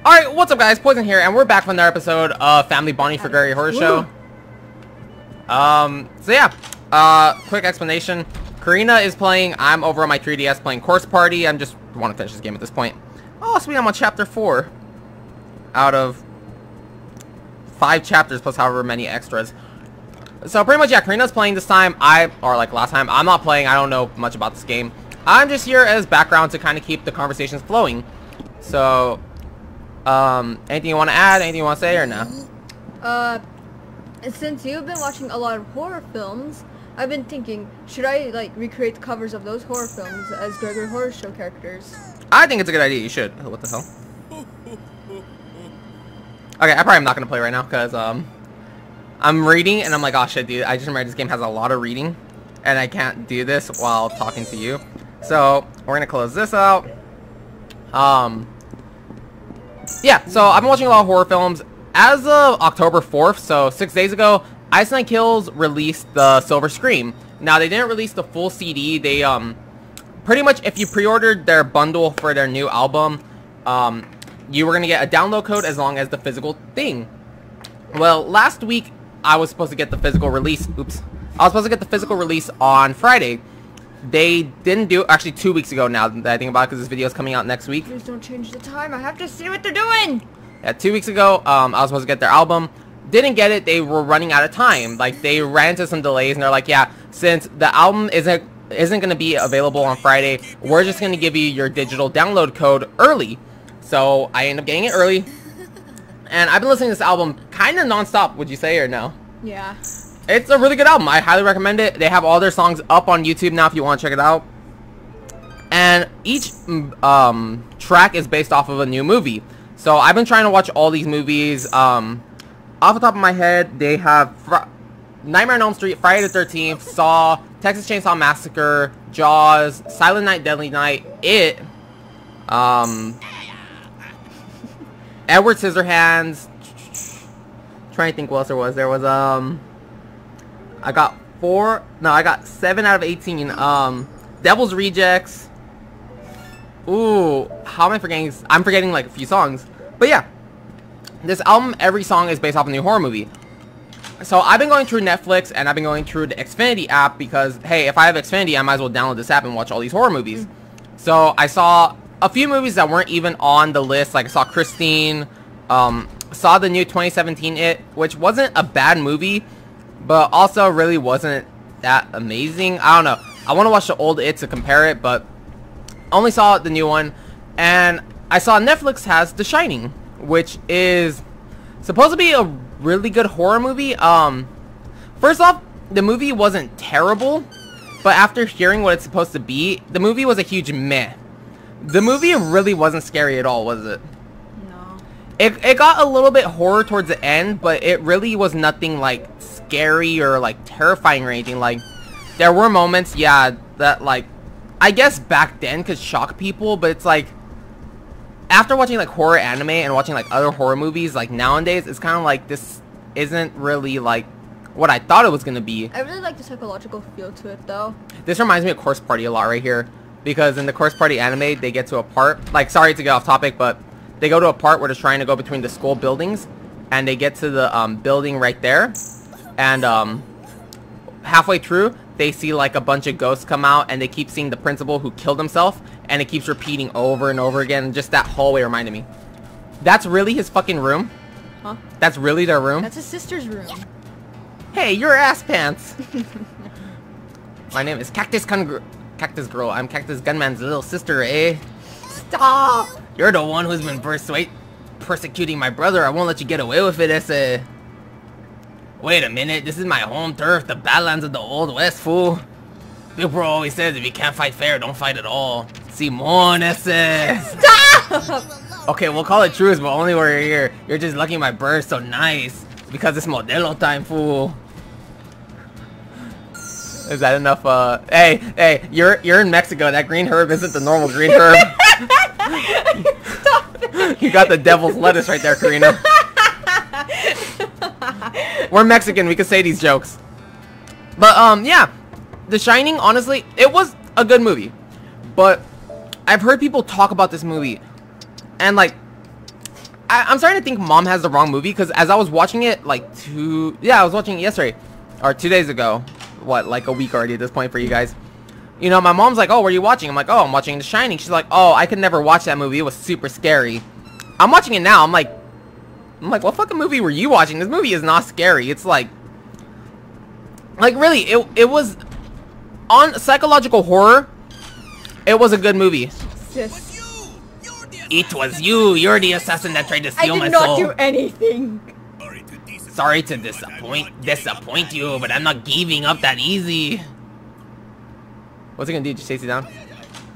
Alright, what's up guys, Poison here, and we're back with another episode of Family Bonding for Gregory Horror Show. Quick explanation. Karina is playing, I'm over on my 3DS playing Course Party. I just want to finish this game at this point. Oh sweet, I'm on chapter 4 out of 5 chapters plus however many extras. So pretty much, yeah, Karina's playing this time. Last time, I'm not playing. I don't know much about this game. I'm just here as background to kind of keep the conversations flowing. So, anything you want to add? Anything you want to say or no? Since you've been watching a lot of horror films, I've been thinking, should I like recreate the covers of those horror films as Gregory Horror Show characters? I think it's a good idea. You should. Oh, what the hell? Okay, I probably am not gonna play right now because I'm reading and I'm like, oh shit, dude. I just remember this game has a lot of reading, and I can't do this while talking to you. So we're gonna close this out. Yeah, so I've been watching a lot of horror films. As of October 4th, so 6 days ago, Ice Nine Kills released the Silver Scream. Now, they didn't release the full CD. They, pretty much, if you pre-ordered their bundle for their new album, you were going to get a download code as long as the physical thing. Well, last week, I was supposed to get the physical release. Oops. I was supposed to get the physical release on Friday. They didn't do, actually 2 weeks ago now that I think about it, because this video is coming out next week. Please don't change the time. I have to see what they're doing. Yeah, 2 weeks ago, I was supposed to get their album. Didn't get it. They were running out of time. Like, they ran into some delays, and they're like, yeah, since the album isn't going to be available on Friday, we're just going to give you your digital download code early. So I ended up getting it early. And I've been listening to this album kind of nonstop, would you say, or no? Yeah. It's a really good album. I highly recommend it. They have all their songs up on YouTube now if you want to check it out. And each track is based off of a new movie. So I've been trying to watch all these movies. Off the top of my head, they have Nightmare on Elm Street, Friday the 13th, Saw, Texas Chainsaw Massacre, Jaws, Silent Night, Deadly Night, It, Edward Scissorhands. Trying to think what else there was. There was I got 7 out of 18. Devil's Rejects. Ooh, how am I forgetting? I'm forgetting like a few songs. But yeah, this album, every song is based off a new horror movie. So I've been going through Netflix and I've been going through the Xfinity app because, hey, if I have Xfinity, I might as well download this app and watch all these horror movies. So I saw a few movies that weren't even on the list. Like I saw Christine, saw the new 2017 It, which wasn't a bad movie, but also really wasn't that amazing. I don't know. I want to watch the old It to compare it, but only saw the new one. And I saw Netflix has The Shining, which is supposed to be a really good horror movie. First off, the movie wasn't terrible, but after hearing what it's supposed to be, the movie was a huge meh. The movie really wasn't scary at all, was it? No. It got a little bit horror towards the end, but it really was nothing like scary or like terrifying or anything. Like, there were moments, yeah, that like, I guess back then could shock people, but it's like, after watching like horror anime and watching like other horror movies, like nowadays, it's kind of like, this isn't really like what I thought it was gonna be. I really like the psychological feel to it though. This reminds me of Course Party a lot right here, because in the Course Party anime, they get to a part, like, sorry to get off topic, but they go to a part where they're trying to go between the school buildings, and they get to the building right there, and halfway through, they see like a bunch of ghosts come out, and they keep seeing the principal who killed himself, and it keeps repeating over and over again. Just that hallway reminded me. That's really his fucking room? Huh? That's really their room? That's his sister's room. Hey, you're ass pants. My name is Cactus Girl. I'm Cactus Gunman's little sister, eh? Stop! You're the one who's been persecuting my brother. I won't let you get away with it, ese. Wait a minute, this is my home turf, the Badlands of the Old West, fool. Big Bro always says if you can't fight fair, don't fight at all. Simón, ese. Stop! Okay, we'll call it truce, but only when you're here. You're just lucky my bird's so nice. It's because it's Modelo time, fool. Is that enough? Hey, you're in Mexico. That green herb isn't the normal green herb. You got the devil's lettuce right there, Karina. We're Mexican, we can say these jokes. But yeah, The Shining, honestly, it was a good movie. But I've heard people talk about this movie, and like, I'm starting to think Mom has the wrong movie, because as I was watching it, like, I was watching it yesterday, or 2 days ago. What, like a week already at this point for you guys. You know, my mom's like, oh, what are you watching? I'm like, oh, I'm watching The Shining. She's like, oh, I could never watch that movie. It was super scary. I'm watching it now. I'm like, what fucking movie were you watching? This movie is not scary. It's like really, it was on psychological horror. It was a good movie. Sis. It was you. You're the assassin that tried to steal my soul. I did not do anything. Sorry to disappoint you, but I'm not giving up that easy. What's he gonna do? Just chase you down?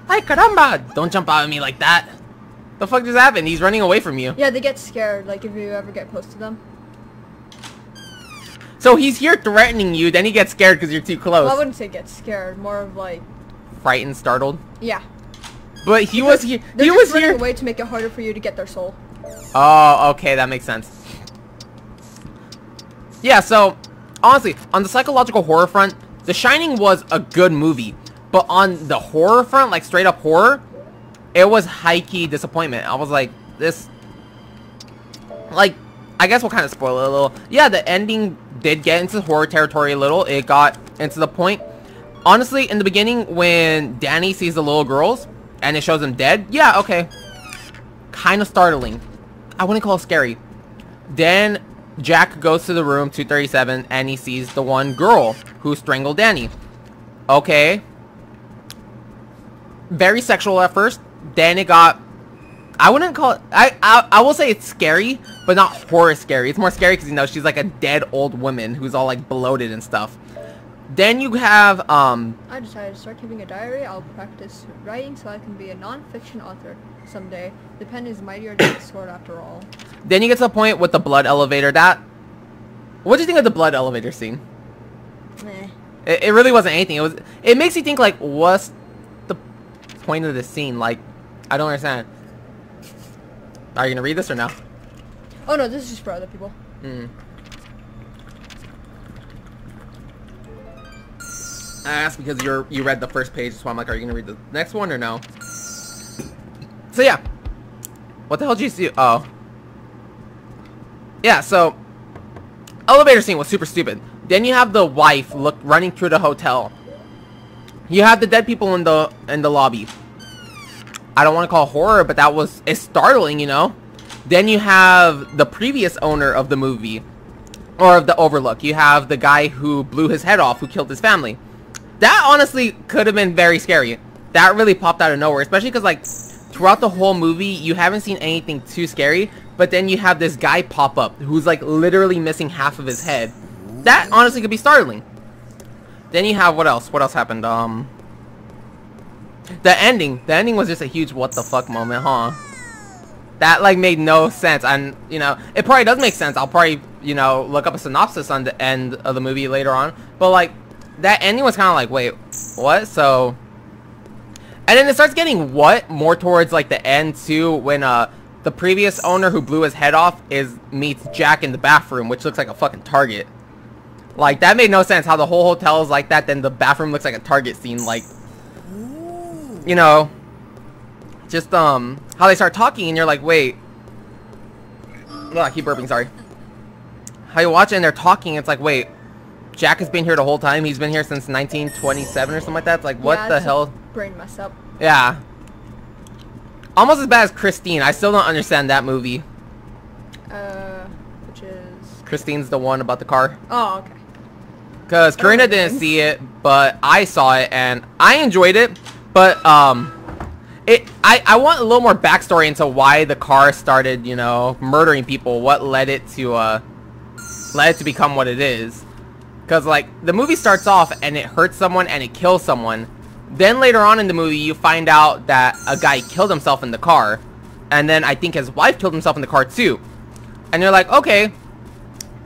Ay, caramba! Don't jump out at me like that. The fuck just happened? He's running away from you. Yeah, they get scared, like, if you ever get close to them. So he's here threatening you, then he gets scared because you're too close. Well, I wouldn't say get scared, more of like... frightened, startled? Yeah. But he was here. They're just running away to make it harder for you to get their soul. Oh, okay, that makes sense. Yeah, so, honestly, on the psychological horror front, The Shining was a good movie. But on the horror front, like straight up horror, it was high-key disappointment. I was like, this... like, I guess we'll kind of spoil it a little. Yeah, the ending did get into horror territory a little. It got into the point. Honestly, in the beginning, when Danny sees the little girls, and it shows them dead, yeah, okay. Kind of startling. I wouldn't call it scary. Then Jack goes to the room 237, and he sees the one girl who strangled Danny. Okay. Very sexual at first. Then it got... I wouldn't call it... I will say it's scary, but not horror scary. It's more scary because, you know, she's like a dead old woman who's all, like, bloated and stuff. Then you have, I decided to start keeping a diary. I'll practice writing so I can be a non-fiction author someday. The pen is mightier than the sword after all. Then you get to the point with the blood elevator. What do you think of the blood elevator scene? Meh. It really wasn't anything. It makes you think, like, what's the point of this scene? Like, I don't understand. Are you gonna read this or no? Oh no, this is just for other people. I asked because you read the first page, so I'm like, are you gonna read the next one or no? So yeah. What the hell did you see? Oh. Yeah, so elevator scene was super stupid. Then you have the wife running through the hotel. You have the dead people in the lobby. I don't want to call it horror, but it's startling, you know? Then you have the previous owner of the movie, or of the Overlook. You have the guy who blew his head off, who killed his family. That honestly could have been very scary. That really popped out of nowhere, especially because, like, throughout the whole movie, you haven't seen anything too scary, but then you have this guy pop up who's, like, literally missing half of his head. That honestly could be startling. Then you have, what else? What else happened? The ending was just a huge what the fuck moment, huh? That, like, made no sense. And, you know, it probably does make sense. I'll probably, you know, look up a synopsis on the end of the movie later on. But, like, that ending was kind of like, wait, what? So, and then it starts getting more towards, like, the end, too, when, the previous owner who blew his head off meets Jack in the bathroom, which looks like a fucking Target. Like, that made no sense how the whole hotel is like that, then the bathroom looks like a Target scene, like, you know, just, how they start talking and you're like, wait. Oh, I keep burping, sorry. How you watch it and they're talking, it's like, wait, Jack has been here the whole time? He's been here since 1927 or something like that? It's like, what the hell? Brain mess up. Yeah. Almost as bad as Christine. I still don't understand that movie. Which is... Christine's the one about the car. Oh, okay. Because Karina didn't see it, but I saw it, and I enjoyed it. But, I want a little more backstory into why the car started, you know, murdering people. What led it to become what it is. Because, like, the movie starts off, and it hurts someone, and it kills someone. Then later on in the movie, you find out that a guy killed himself in the car. And then I think his wife killed himself in the car, too. And you're like, okay.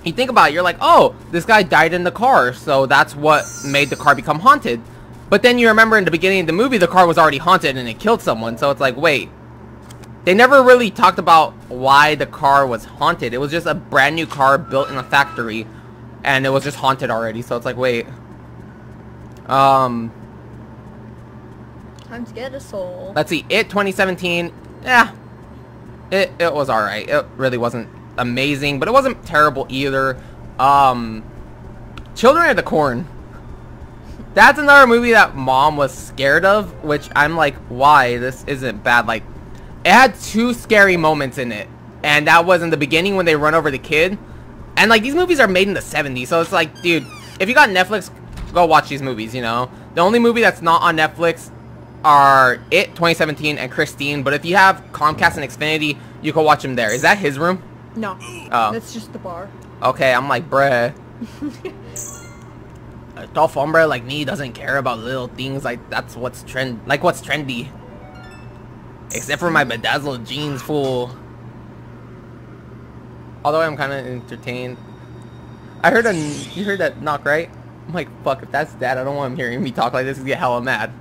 You think about it, you're like, oh, this guy died in the car, so that's what made the car become haunted. But then you remember in the beginning of the movie, the car was already haunted and it killed someone, so it's like, wait. They never really talked about why the car was haunted. It was just a brand new car built in a factory, and it was just haunted already, so it's like, wait. Time to get a soul. Let's see, It 2017, yeah. It was alright. It really wasn't amazing, but it wasn't terrible either. Children of the Corn. That's another movie that Mom was scared of, which I'm like, why? This isn't bad. Like, it had 2 scary moments in it, and that was in the beginning when they run over the kid. And like, these movies are made in the 70s, so it's like, dude, if you got Netflix, go watch these movies, you know? The only movie that's not on Netflix are It 2017 and Christine, but if you have Comcast and Xfinity, you can watch them there. Is that his room? No. Oh. That's just the bar. Okay, I'm like, bruh. A tough hombre like me doesn't care about little things like that's what's what's trendy. Except for my bedazzled jeans, fool. Although I'm kind of entertained. You heard that knock, right? I'm like, fuck, if that's Dad, I don't want him hearing me talk like this. He's get hella mad.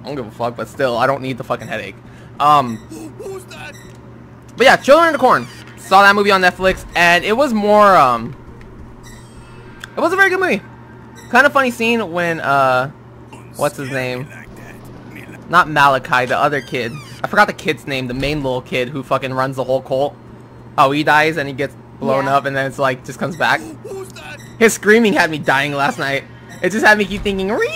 I don't give a fuck, but still, I don't need the fucking headache. Who's that? But yeah, Children of the Corn. Saw that movie on Netflix, and it was more, it was a very good movie. Kind of funny scene when, what's his name? Not Malachi, the other kid. I forgot the kid's name, the main little kid who fucking runs the whole cult. How he dies and he gets blown up and then it's like, just comes back. Who's that? His screaming had me dying last night. It just had me keep thinking, Ree!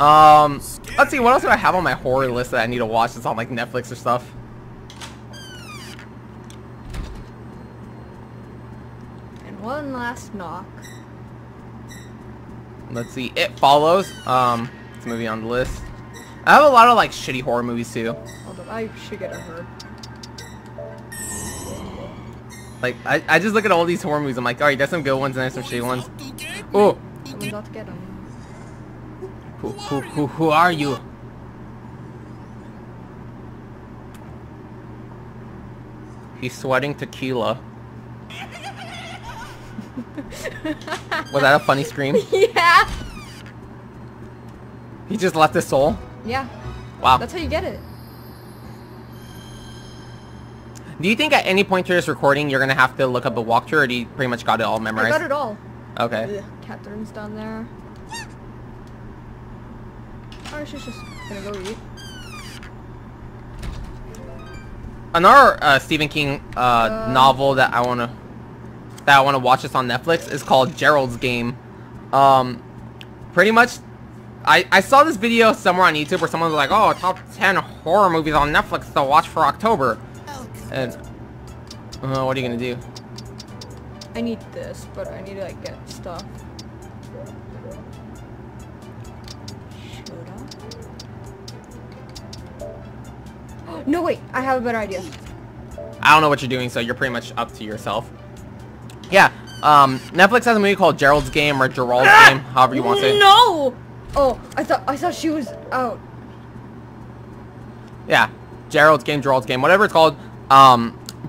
Let's see, what else do I have on my horror list that I need to watch that's on like Netflix or stuff? And one last knock. Let's see, It Follows. It's a movie on the list. I have a lot of like shitty horror movies too. Hold on, I should get a her. Like, I just look at all these horror movies, I'm like, alright, there's some good ones and there's some shitty ones. Oh! Someone's about to get him. Who are you? He's sweating tequila. Was that a funny scream? Yeah! He just left his soul? Yeah. Wow. That's how you get it. Do you think at any point through this recording you're gonna have to look up a walkthrough, or do you pretty much got it all memorized? I got it all. Okay. Ugh, Catherine's down there. Or she's just gonna go eat. Another Stephen King novel that I wanna watch this on Netflix is called Gerald's Game. Pretty much, I saw this video somewhere on YouTube where someone was like, "Oh, top 10 horror movies on Netflix to watch for October." And what are you gonna do? I need this, but I need to like get stuff. Should I? No, wait, I have a better idea. I don't know what you're doing, so you're pretty much up to yourself. Yeah, Netflix has a movie called Gerald's Game or Gerald's Game, however you want to say it. No! Oh, I thought she was out. Yeah, Gerald's Game, whatever it's called.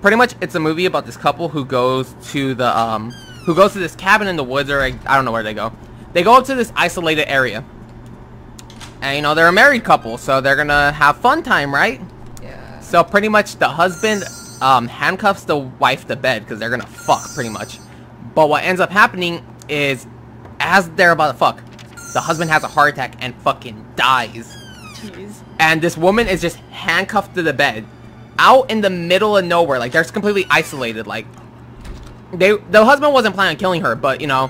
Pretty much it's a movie about this couple who goes to this cabin in the woods, or I don't know where they go. They go up to this isolated area. And you know, they're a married couple, so they're gonna have fun time, right? Yeah. So pretty much the husband handcuffs the wife to bed because they're gonna fuck pretty much. But what ends up happening is, as they're about to fuck, the husband has a heart attack and fucking dies. Jeez. And this woman is just handcuffed to the bed, out in the middle of nowhere. Like, they're completely isolated. Like, the husband wasn't planning on killing her, but you know,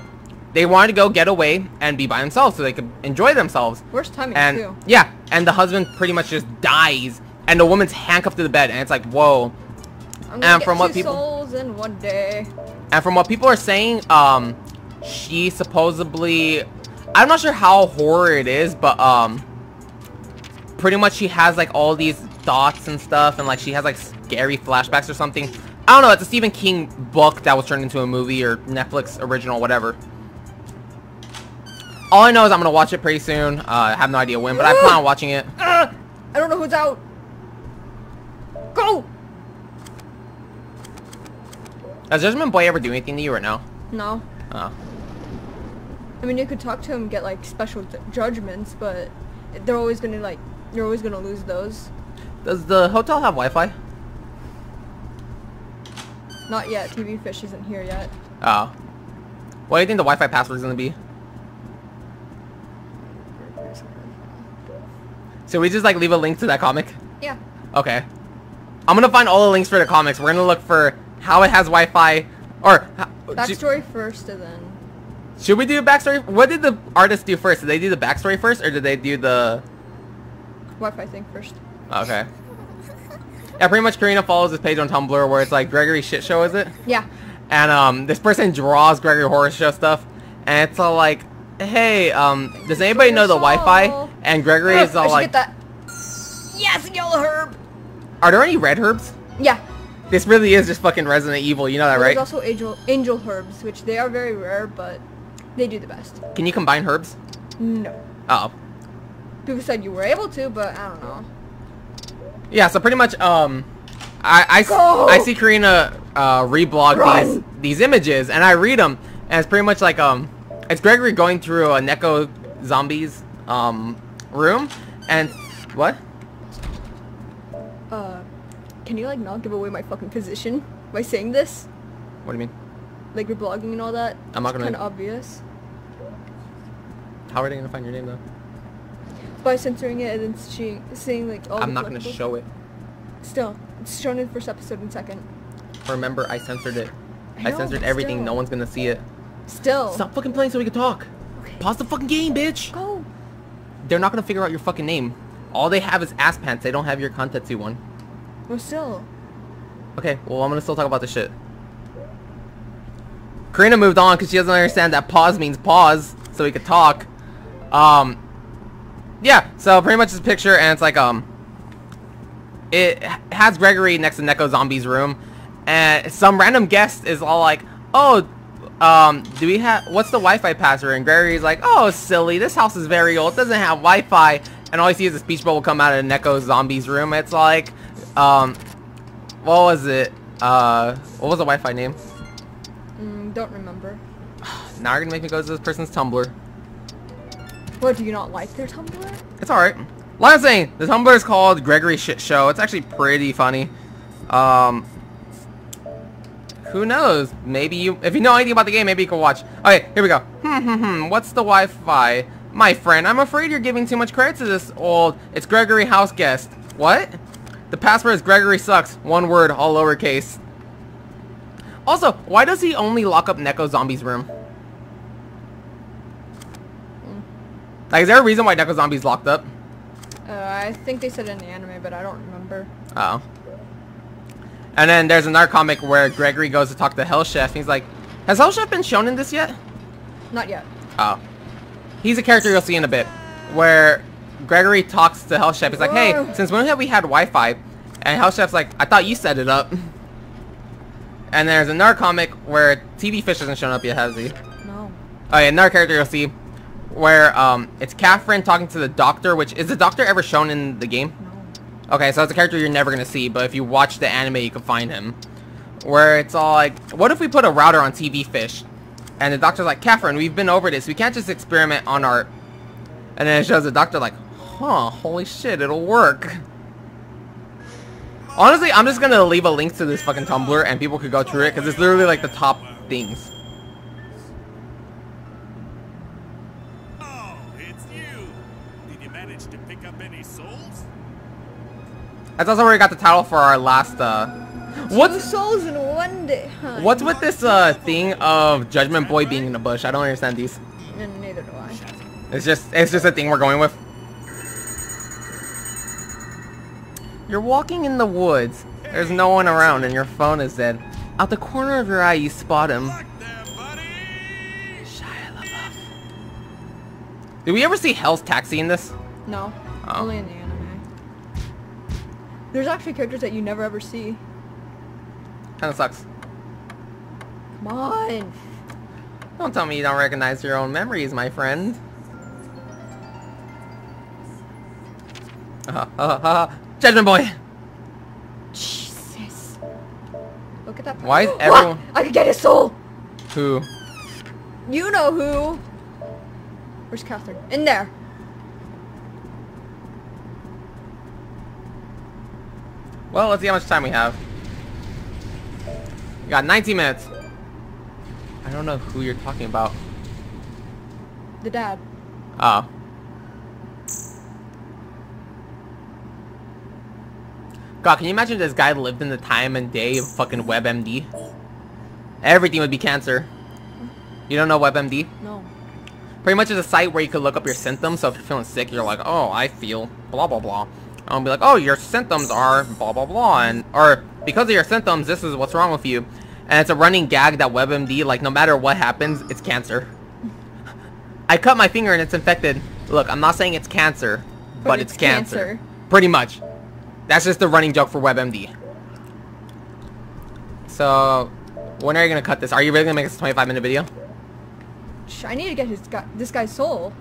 they wanted to go get away and be by themselves so they could enjoy themselves. Worst timing too. Yeah, and the husband pretty much just dies, and the woman's handcuffed to the bed, and it's like, whoa. I'm gonna And get from what two people souls in one day. And from what people are saying, she supposedly, I'm not sure how horror it is, but pretty much she has like all these thoughts and stuff, and like she has like scary flashbacks or something. I don't know, it's a Stephen King book that was turned into a movie or Netflix original, whatever. All I know is I'm gonna watch it pretty soon. I have no idea when, but I plan on watching it. I don't know who's out. Go! Does Judgment Boy ever do anything to you or no? No. Oh. I mean, you could talk to him, get like special judgments, but they're always gonna like, you're always gonna lose those. Does the hotel have Wi-Fi? Not yet. TV Fish isn't here yet. Oh. What do you think the Wi-Fi password is gonna be? Should we just like leave a link to that comic? Yeah. Okay. I'm gonna find all the links for the comics. We're gonna look for how it has Wi-Fi, or Backstory first, and then. should we do a backstory? What did the artist do first? Did they do the backstory first, or did they do the Wi-Fi thing first? Okay. Yeah, pretty much Karina follows this page on Tumblr where it's like Gregory Shit Show, is it? Yeah. And this person draws Gregory Horror Show stuff, and it's all like, hey, does anybody know the Wi-Fi? And Gregory is all like, get that. Yes, yellow herb. are there any red herbs? Yeah. This really is just fucking Resident Evil, you know that, right? There's also angel herbs, which they are very rare, but they do the best. Can you combine herbs? No. Oh. People said you were able to, but I don't know. Yeah, so pretty much, I see Karina reblog these images, and I read them, and it's pretty much like, it's Gregory going through a Neko zombies, room, and, what? Can you, like, not give away my fucking position by saying this? What do you mean? Like, you're blogging and all that? I'm not gonna... It's kind of obvious. How are they gonna find your name, though? By censoring it and then saying, like, all I'm the not gonna collectibles. show it. Still, it's shown in the first episode and second. Remember, I censored it. I know, censored but everything. still. No one's gonna see it. Still. Stop fucking playing so we can talk. Okay. Pause the fucking game, bitch. Go. They're not gonna figure out your fucking name. All they have is ass pants. They don't have your Kontetsu one. Well, still. Okay, well, I'm gonna still talk about this shit. Karina moved on because she doesn't understand that pause means pause, so we could talk. Yeah, so pretty much this picture, and it's like, it has Gregory next to Neko Zombie's room, and some random guest is all like, oh, do we have, what's the Wi-Fi password? And Gregory's like, oh, silly, this house is very old, it doesn't have Wi-Fi, and all you see is a speech bubble come out of Neko Zombie's room. It's like, what was it? What was the Wi-Fi name? Don't remember. Now you're gonna make me go to this person's Tumblr. What, do you not like their Tumblr? It's alright. Like I'm saying, the Tumblr is called Gregory Shit Show. It's actually pretty funny. Who knows? Maybe you, if you know anything about the game, maybe you can watch. Okay, here we go. What's the Wi-Fi? My friend, I'm afraid you're giving too much credit to this old, it's Gregory house guest. What? The password is Gregory sucks. One word, all lowercase. Also, why does he only lock up Neko Zombie's room? Like, is there a reason why Neko Zombie's locked up? I think they said in the anime, but I don't remember. Oh. And then there's another comic where Gregory goes to talk to Hell Chef. He's like, has Hell Chef been shown in this yet? Not yet. Oh. He's a character you'll see in a bit. Where Gregory talks to Hell Chef. He's like, hey, since when have we had Wi-Fi? And Hell Chef's like, I thought you set it up. And there's another comic where TV Fish hasn't shown up yet, has he? No. Oh yeah, another character you'll see. Where, it's Catherine talking to the doctor, which, is the doctor ever shown in the game? No. Okay, so it's a character you're never gonna see, but if you watch the anime, you can find him. Where it's all like, what if we put a router on TV Fish? And the doctor's like, Catherine, we've been over this. We can't just experiment on our... And then it shows the doctor like, huh, holy shit, it'll work. Honestly, I'm just gonna leave a link to this fucking Tumblr, and people could go through it, because it's literally like the top things. Oh, it's you. Did you manage to pick up any souls? That's also where we got the title for our last, Two What's souls in one day. Huh? what's with this, thing of Judgment Boy being in the bush? I don't understand these. And neither do I. It's just a thing we're going with. You're walking in the woods. There's no one around and your phone is dead. Out the corner of your eye, you spot him. Look there, buddy. Shia LaBeouf. Did we ever see Hell's Taxi in this? No. Oh. Only in the anime. There's actually characters that you never ever see. Kinda sucks. Come on. Don't tell me you don't recognize your own memories, my friend. Judgment Boy! Jesus. Look at that. Why is everyone... I could get his soul! Who? You know who. Where's Catherine? In there. Well, let's see how much time we have. We got 19 minutes. I don't know who you're talking about. The dad. Oh. God, can you imagine this guy lived in the time and day of fucking WebMD? Everything would be cancer. You don't know WebMD? No. Pretty much it's a site where you could look up your symptoms. So if you're feeling sick, you're like, oh, I feel blah, blah, blah. I'll be like, oh, your symptoms are blah, blah, blah. And, or because of your symptoms, this is what's wrong with you. And it's a running gag that WebMD, like, no matter what happens, it's cancer. I cut my finger and it's infected. Look, I'm not saying it's cancer, but it's cancer. Pretty much. That's just the running joke for WebMD. So, when are you going to cut this? Are you really going to make this a 25-minute video? I need to get this guy's soul.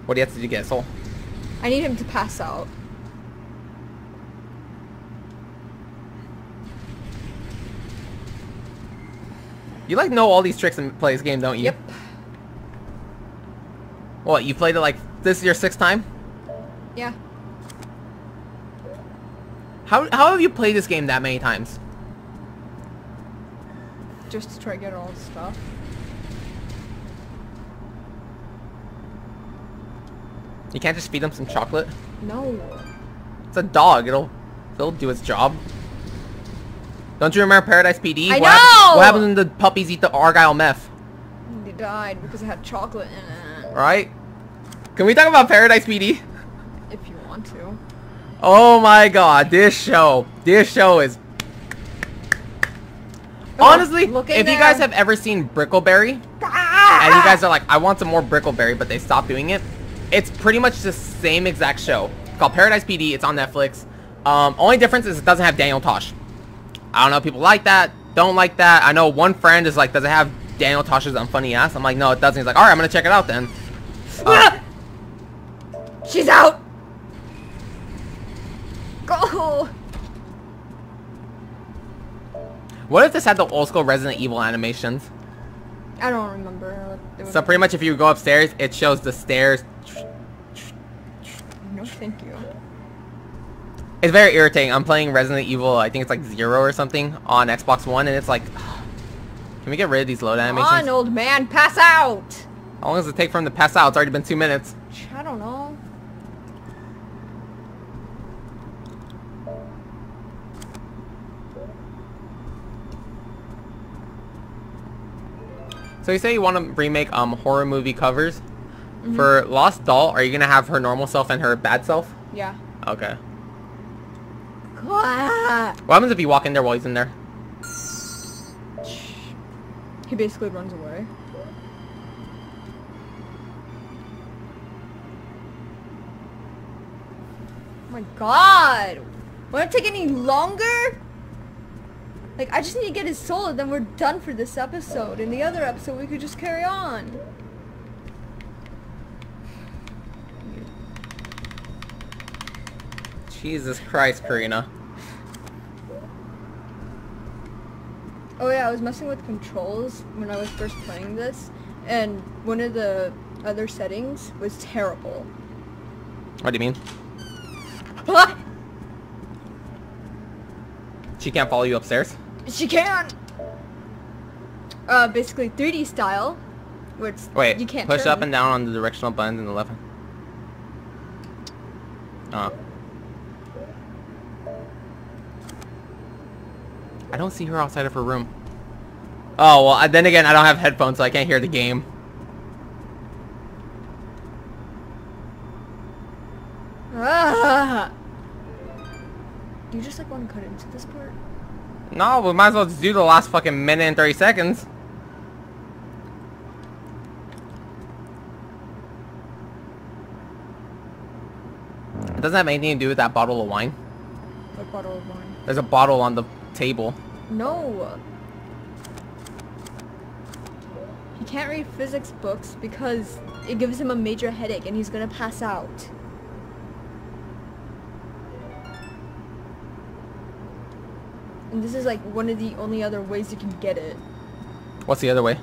What do you have to do to get his soul? I need him to pass out. You like know all these tricks and play this game, don't you? Yep. What, you played it like this is your 6th time? Yeah. How have you played this game that many times? Just to try to get all the stuff. You can't just feed him some chocolate? No. It's a dog. It'll do its job. Don't you remember Paradise PD? I know! What happens when the puppies eat the Argyle meth? They died because it had chocolate in it. Right? Can we talk about Paradise PD? If you want to. Oh my god, this show is... Honestly, if you guys have ever seen Brickleberry, and you guys are like, I want some more Brickleberry, but they stopped doing it, it's pretty much the same exact show. It's called Paradise PD. It's on Netflix. Only difference is it doesn't have Daniel Tosh. I don't know if people like that, don't like that. I know one friend is like, does it have Daniel Tosh's unfunny ass? I'm like, no, it doesn't. He's like, alright, I'm gonna check it out then. She's out! Go! What if this had the old school Resident Evil animations? I don't remember. So pretty much if you go upstairs, it shows the stairs. No, thank you. It's very irritating. I'm playing Resident Evil, I think it's like 0 or something, on Xbox One, and it's like... Can we get rid of these load animations? Come on, old man, pass out! How long does it take for him to pass out? It's already been 2 minutes. I don't know. So you say you want to remake horror movie covers. For Lost Doll, are you going to have her normal self and her bad self? Yeah. Okay. What What happens if you walk in there while he's in there? He basically runs away. Oh my god! Won't it take any longer? Like, I just need to get his soul and then we're done for this episode. In the other episode, we could just carry on. Jesus Christ, Karina. Oh yeah, I was messing with controls when I was first playing this, and one of the other settings was terrible. What do you mean? What? She can't follow you upstairs? She can! Basically 3D style, where it's, Wait, you can't push turn. up and down on the directional buttons in the left hand. Oh. I don't see her outside of her room. Oh, well, then again, I don't have headphones, so I can't hear the game. Ah! Do you just, like, want to cut into this part? No, we might as well just do the last fucking minute and 30 seconds. It doesn't have anything to do with that bottle of wine. What bottle of wine? There's a bottle on the table. No! He can't read physics books because it gives him a major headache and he's gonna pass out. And this is like one of the only other ways you can get it. What's the other way?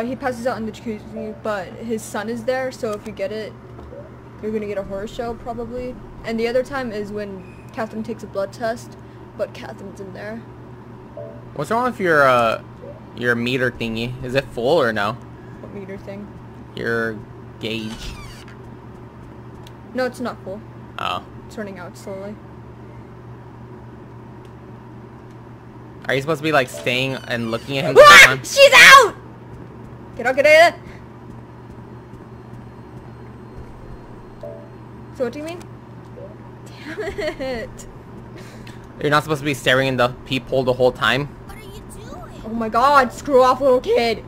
He passes out in the jacuzzi, but his son is there, so if you get it, you're gonna get a horror show, probably. And the other time is when Catherine takes a blood test, but Catherine's in there. What's wrong with your meter thingy? Is it full or no? What meter thing? Your gauge. No, it's not full. Oh. It's running out slowly. Are you supposed to be like staying and looking at him the whole Ah! time? She's out! Get out, get out. So what do you mean? Damn it. You're not supposed to be staring in the peephole the whole time? What are you doing? Oh my god, screw off, little kid.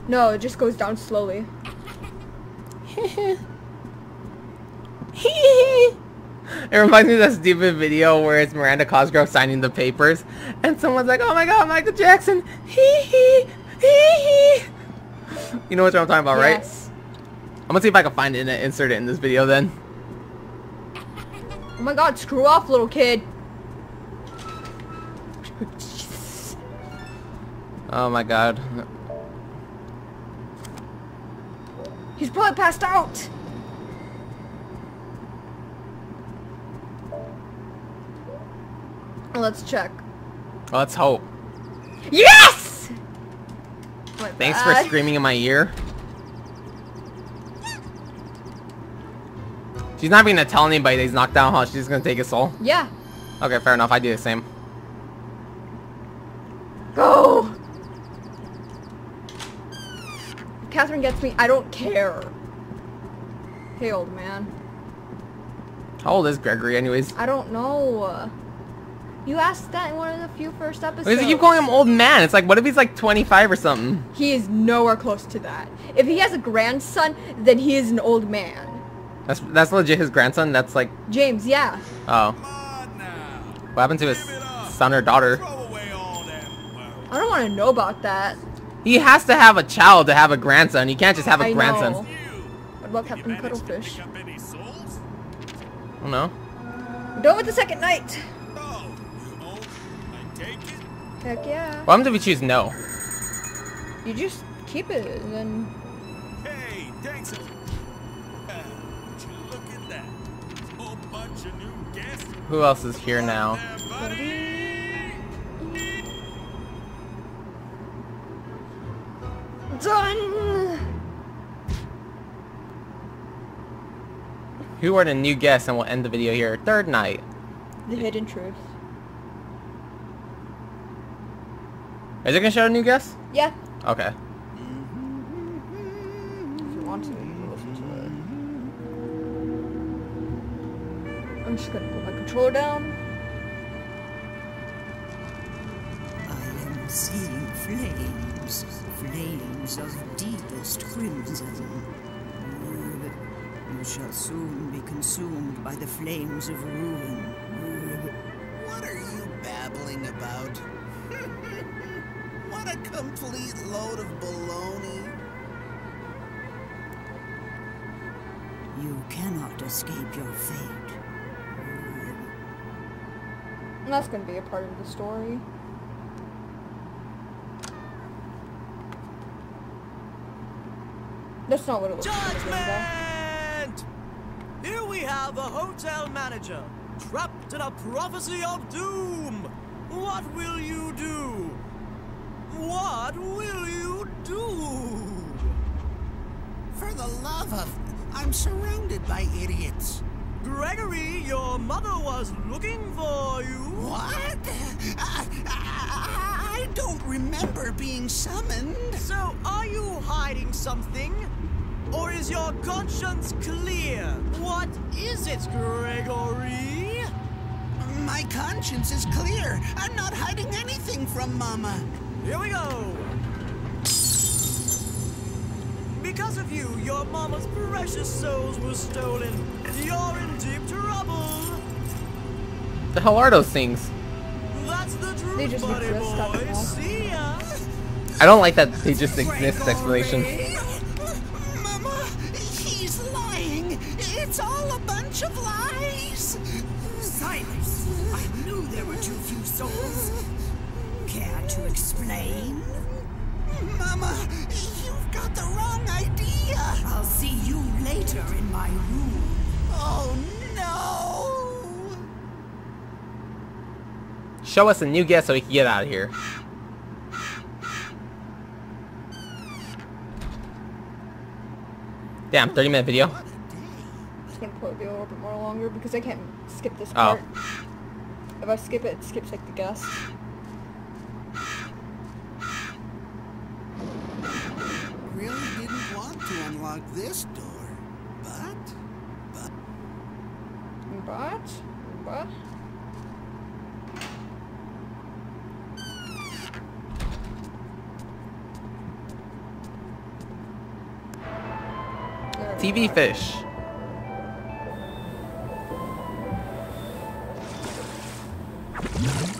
No, it just goes down slowly. It reminds me of that stupid video where it's Miranda Cosgrove signing the papers, and someone's like, "Oh my God, Michael Jackson!" You know what I'm talking about, right? Yes. I'm gonna see if I can find it and insert it in this video then. Oh my god, screw off, little kid. Oh my God. He's probably passed out. Let's check. Well, let's hope. Yes! My Thanks for bad. screaming in my ear. She's not even gonna tell anybody that he's knocked down, huh? She's just gonna take his soul. Yeah. Okay, fair enough. I do the same. Go! If Catherine gets me, I don't care. Hey, old man. How old is Gregory, anyways? I don't know. You asked that in one of the few first episodes. Why does he keep calling him old man? It's like, what if he's like 25 or something? He is nowhere close to that. If he has a grandson, then he is an old man. That's legit his grandson. That's like, James, yeah. oh, Come on now. what happened to his Give it up. son or daughter? Throw away all them worries. I don't want to know about that. He has to have a child to have a grandson. You can't just have a I grandson. know. You. What about Did you Captain manage to Cuttlefish? pick up any souls? I don't know. We're done with the second night. No. Oh, I take it. Heck yeah. What happens if we choose no? You just keep it and then... Hey, thanks. Would you look at that? Whole bunch of new guests. Who else is here now? There, buddy. Done! Who are the new guests? And we'll end the video here. Third night. The hidden truth. Is it gonna show a new guest? Yeah. Okay. If you want to, you can listen to it. I'm just gonna put my controller down. I am seeing flames, flames of deepest crimson. You shall soon be consumed by the flames of ruin. What are you babbling about? What a complete load of baloney. You cannot escape your fate. And that's gonna be a part of the story. That's not what it looks like. Judgment! Here we have a hotel manager, trapped in a prophecy of doom. What will you do? What will you do? For the love of... I'm surrounded by idiots. Gregory, your mother was looking for you. What? I don't remember being summoned. So, are you hiding something? Or is your conscience clear? What is it, Gregory? My conscience is clear. I'm not hiding anything from Mama. Here we go. Because of you, your mama's precious souls were stolen. You're in deep trouble. The hell are those things? That's the truth, They just buddy exist, I don't boy. know. See ya. I don't like that they just exist explanation. Mama, he's lying. It's all a bunch of lies. Silence! I knew there were too few souls. Care to explain? Mama, you've got the wrong idea. I'll see you later in my room. Oh, no. Show us a new guest so we can get out of here. Damn, 30-minute video. What a day. But gonna probably be a little bit more longer because I can't skip this Oh. part. If I skip it, it skips like the guest. Really didn't want to unlock this door, but But there we TV are. fish.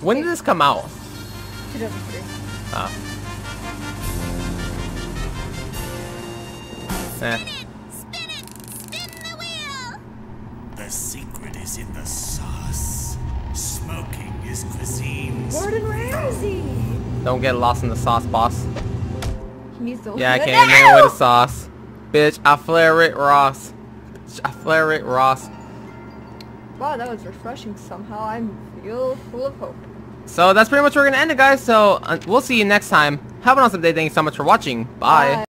When did this come out? 2003. Ah. Eh. The secret is in the sauce. Smoking is cuisine's. Gordon Ramsay. Don't get lost in the sauce, boss. He needs to. Yeah, I came in with a sauce. Bitch, I flare it, Ross. I flare it, Ross. Wow, that was refreshing somehow. I feel full of hope. So that's pretty much where we're gonna end it, guys. So we'll see you next time. Have an awesome day. Thank you so much for watching. Bye. Bye.